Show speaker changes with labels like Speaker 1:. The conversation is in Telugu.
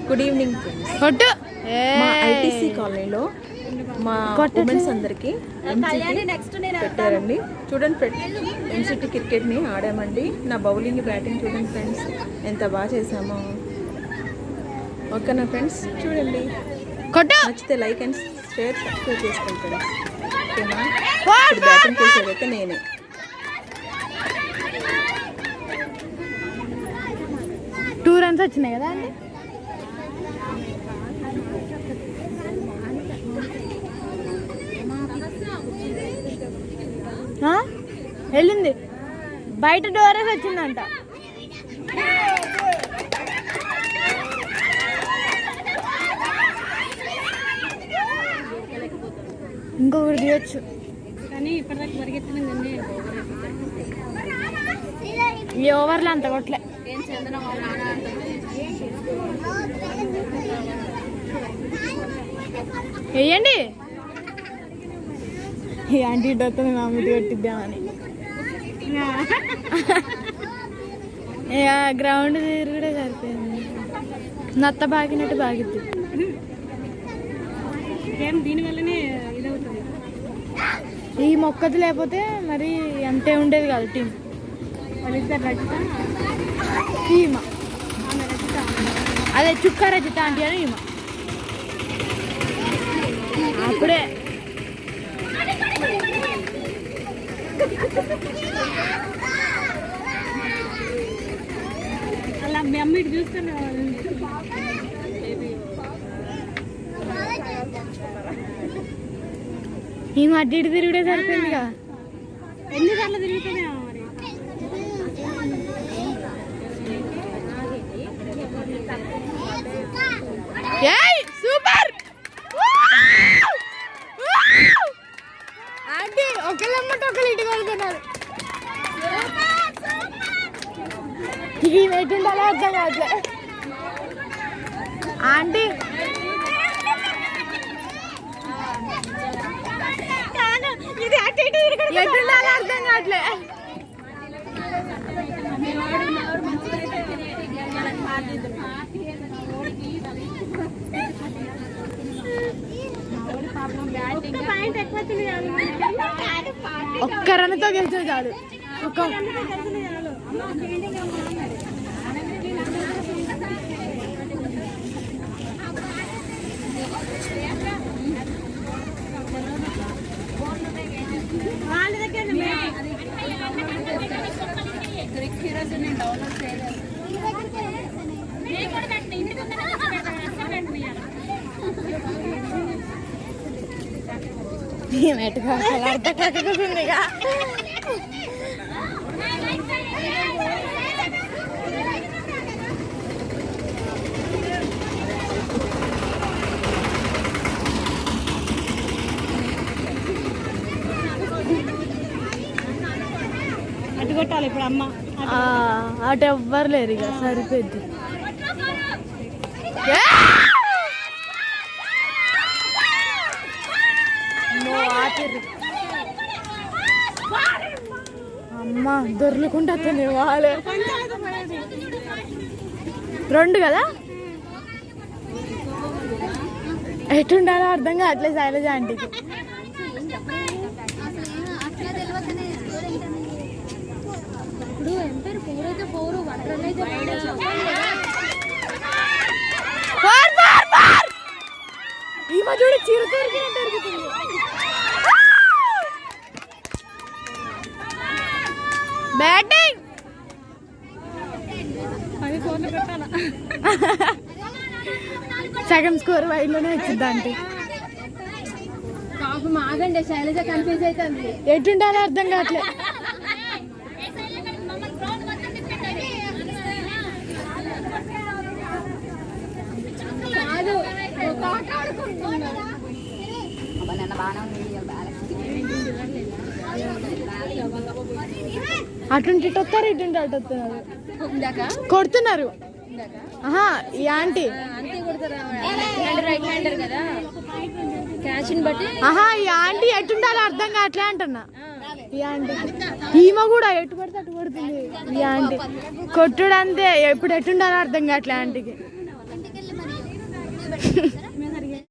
Speaker 1: Good evening friends. మా ఐటీసీ కాలనీలో మా ఉమెన్స్ అందరికి పెట్టారండి. చూడండి ఫ్రెండ్స్, ఎంసిటీ క్రికెట్ని ఆడామండి. నా బౌలింగ్ బ్యాటింగ్ చూడండి ఫ్రెండ్స్, ఎంత బాగా చేసామో. ఓకేనా ఫ్రెండ్స్, చూడండి. నచ్చితే లైక్ అండ్ షేర్ సబ్స్క్రైబ్ చేసుకోండి ఫ్రెండ్స్. ఓకేనా? ఇప్పుడు బ్యాటింగ్ చేసేదైతే నేనే.
Speaker 2: టూ రన్స్ వచ్చినాయి కదా అండి. వెళ్ళింది బయట డోరేస్ వచ్చిందంట. ఇంకొకటి తీయచ్చు కానీ ఇప్పటిదాకా పరిగెత్తిన ఈ ఓవర్లో అంత కొట్లే. వేయండి. ఈ ఆంటీ డొత్త మేము అమ్మిటి కొట్టిద్దామని గ్రౌండ్ తిరుగుడే సరిపోయింది. నత్త బాగినట్టు బాగిద్ది. దీనివల్లనే ఇదవుతుంది. ఈ మొక్కది లేకపోతే మరి అంతే ఉండేది కాదు టీం. ఈమ అదే చుక్క రజిత ఆంటీ అని ఈమ అప్పుడే అలా మీ అమ్మ ఇటు చూస్తున్నా. ఈ మధ్య ఇటు తిరుగుడే సరిపోయిందిగా. ఎన్నిసార్లు తిరుగుతానే మరి. సూపర్ ఆంటీ, ఒకళ్ళమ్మట ఒకళ్ళు ఇటు కొడుతున్నారు. ఇది ఎటుండాలో అర్థం కావట్లే ఆంటీ. ఎటుండాలో అర్థం కావట్లే. ఒక్క రన్తో గెలిచిన చాలు. అర్థకుందిగా. అటు కొట్టాలి ఇప్పుడు అమ్మ. అటు ఎవ్వరు లేరు ఇక, సరిపోద్ది. అమ్మ దొర్లుకుంటా వాళ్ళే. రెండు కదా, ఎటుండాలో అర్థం కావట్లేదు శైలజ ఆంటీకి. ఈ మధ్య చీర దొరికినట్టు బ్యాటింగ్. సగం స్కోర్ వైడ్లోనే వచ్చింది అంటే.
Speaker 1: ఆగండి, శైలజ కన్ఫ్యూజ్ అవుతుంది.
Speaker 2: ఎటుండాలో అర్థం కావట్లే. అటుంటి ఇటు వస్తారు, ఇటుంటి అటు వస్తున్నారు, కొడుతున్నారు. ఈ ఆంటీ ఈ ఆంటీ ఎటుండాలో అర్థం కావట్లే అంటున్నా. ఈ ఆంటీ ఈమె కూడా ఎటు పడితే అటు పడుతుంది. ఈ ఆంటీ కొట్టుడు అంతే, ఎప్పుడు ఎటుండాలో అర్థం కావట్లే ఆంటీకి.
Speaker 1: హరి